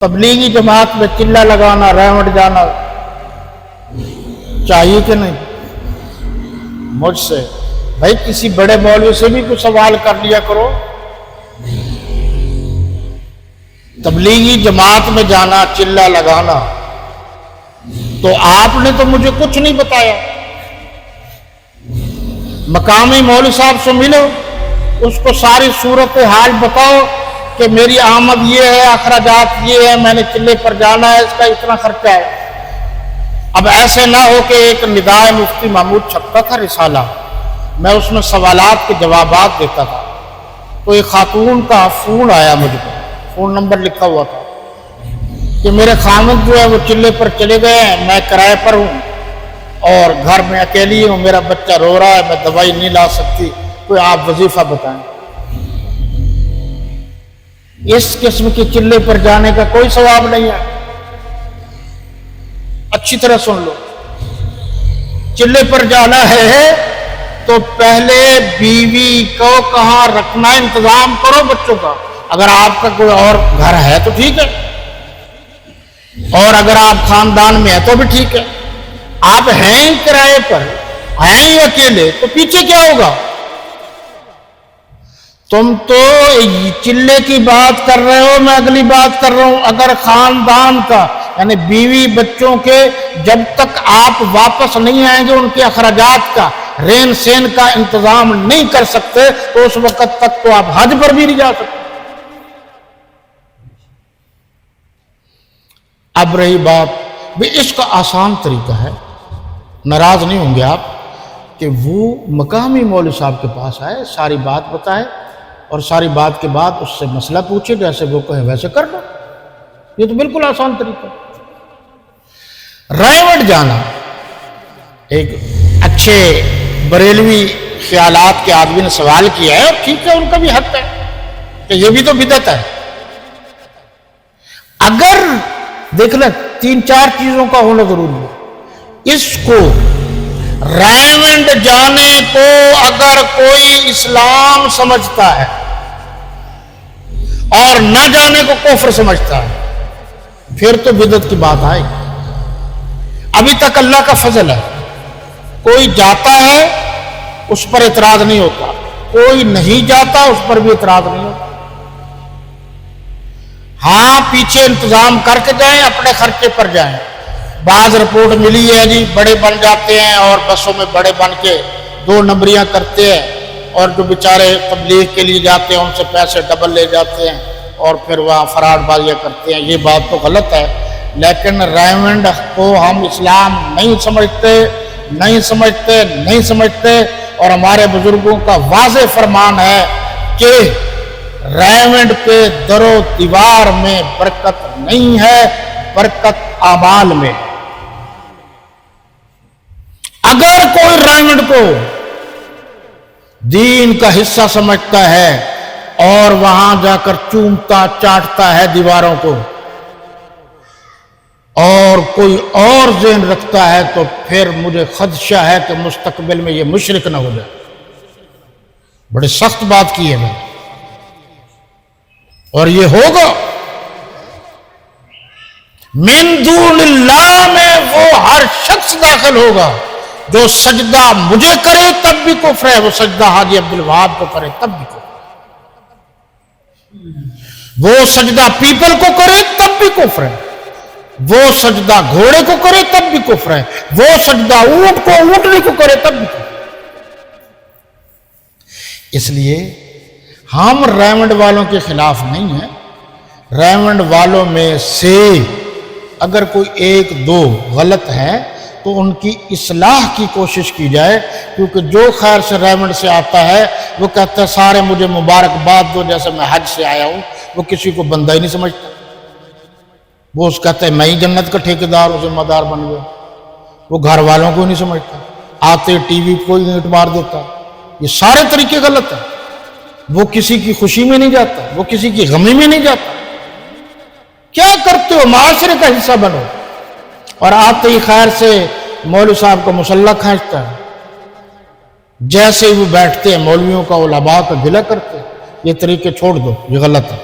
تبلیغی جماعت میں چلہ لگانا، ریوڑ جانا چاہیے کہ نہیں؟ مجھ سے بھائی کسی بڑے مولوی سے بھی کچھ سوال کر لیا کرو۔ تبلیغی جماعت میں جانا، چلہ لگانا، تو آپ نے تو مجھے کچھ نہیں بتایا۔ مقامی مولوی صاحب سے ملو، اس کو ساری صورتحال بتاؤ کہ میری آمد یہ ہے، اخراجات یہ ہے، میں نے چلے پر جانا ہے، اس کا اتنا خرچہ ہے۔ اب ایسے نہ ہو کہ ایک ندائے مفتی محمود چھپتا تھا رسالہ، میں اس میں سوالات کے جوابات دیتا تھا، تو ایک خاتون کا فون آیا مجھ کو، فون نمبر لکھا ہوا تھا کہ میرے خامد جو ہے وہ چلے پر چلے گئے ہیں، میں کرائے پر ہوں اور گھر میں اکیلی ہوں، میرا بچہ رو رہا ہے، میں دوائی نہیں لا سکتی، کوئی آپ وظیفہ بتائیں۔ اس قسم کے چلے پر جانے کا کوئی ثواب نہیں ہے۔ اچھی طرح سن لو، چلے پر جانا ہے تو پہلے بیوی کو کہاں رکھنا انتظام کرو بچوں کا۔ اگر آپ کا کوئی اور گھر ہے تو ٹھیک ہے، اور اگر آپ خاندان میں ہے تو بھی ٹھیک ہے۔ آپ ہیں کرائے پر، ہیں ہی اکیلے، تو پیچھے کیا ہوگا؟ تم تو چلے کی بات کر رہے ہو، میں اگلی بات کر رہا ہوں۔ اگر خاندان کا یعنی بیوی بچوں کے جب تک آپ واپس نہیں آئیں گے، ان کے اخراجات کا، رہن سہن کا انتظام نہیں کر سکتے، تو اس وقت تک تو آپ حج پر بھی نہیں جا سکتے۔ اب رہی بات، اس کا آسان طریقہ ہے، ناراض نہیں ہوں گے آپ، کہ وہ مقامی مولوی صاحب کے پاس آئے، ساری بات بتائے، اور ساری بات کے بعد اس سے مسئلہ پوچھے، جیسے وہ کہے ویسے کر دو۔ یہ تو بالکل آسان طریقہ ہے۔ ریوڑ جانا ایک اچھے بریلوی خیالات کے آدمی نے سوال کیا ہے، اور ٹھیک ہے، ان کا بھی حق ہے کہ یہ بھی تو بدعت ہے۔ اگر دیکھ لیں، 3-4 چیزوں کا ہونا ضروری ہے۔ اس کو ریونڈ جانے کو اگر کوئی اسلام سمجھتا ہے اور نہ جانے کو کفر سمجھتا ہے، پھر تو بدعت کی بات آئے گی۔ ابھی تک اللہ کا فضل ہے، کوئی جاتا ہے اس پر اعتراض نہیں ہوتا، کوئی نہیں جاتا اس پر بھی اعتراض نہیں ہوتا۔ ہاں پیچھے انتظام کر کے جائیں، اپنے خرچے پر جائیں۔ بعض رپورٹ ملی ہے جی بڑے بن جاتے ہیں اور بسوں میں بڑے بن کے 2 نمبریاں کرتے ہیں، اور جو بیچارے تبلیغ کے لیے جاتے ہیں ان سے پیسے ڈبل لے جاتے ہیں اور پھر وہاں فراڈ بازیاں کرتے ہیں۔ یہ بات تو غلط ہے، لیکن ریونڈ کو ہم اسلام نہیں سمجھتے، اور ہمارے بزرگوں کا واضح فرمان ہے کہ ریونڈ کے در و دیوار میں برکت نہیں ہے، برکت اعمال میں۔ اگر کوئی ریونڈ کو دین کا حصہ سمجھتا ہے اور وہاں جا کر چومتا چاٹتا ہے دیواروں کو، اور کوئی اور ذہن رکھتا ہے، تو پھر مجھے خدشہ ہے کہ مستقبل میں یہ مشرک نہ ہو جائے۔ بڑی سخت بات کی ہے میں، اور یہ ہوگا۔ من دون اللہ میں وہ ہر شخص داخل ہوگا جو سجدہ مجھے کرے تب بھی کفر ہے، وہ سجدہ حاجی عبدالوہاب کو کرے تب بھی کفر ہے، وہ سجدہ پیپل کو کرے تب بھی کفر ہے، وہ سجدہ گھوڑے کو کرے تب بھی کفر ہے، وہ سجدہ اونٹ کو اونٹنی کو کرے تب بھی کفر ہے۔ اس لیے ہم ریونڈ والوں کے خلاف نہیں ہیں۔ ریونڈ والوں میں سے اگر کوئی 1-2 غلط ہے تو ان کی اصلاح کی کوشش کی جائے، کیونکہ جو خیر سے ریونڈ سے آتا ہے وہ کہتا ہے سارے مجھے مبارکباد دو، جیسے میں حج سے آیا ہوں، وہ کسی کو بندہ ہی نہیں سمجھتا، وہ اس کہتا ہے میں ہی جنت کا ٹھیکیدار اور ذمہ دار بن گیا، وہ گھر والوں کو نہیں سمجھتا، آتے ٹی وی کو اینٹ مار دیتا۔ یہ سارے طریقے غلط ہیں۔ وہ کسی کی خوشی میں نہیں جاتا، وہ کسی کی غمی میں نہیں جاتا۔ کیا کرتے ہو؟ معاشرے کا حصہ بنو، اور آتے ہی خیر سے مولوی صاحب کو مسلح کھینچتا ہے، جیسے ہی وہ بیٹھتے ہیں مولویوں کا علماء کا گلہ کرتے ہیں۔ یہ طریقے چھوڑ دو، یہ غلط ہے۔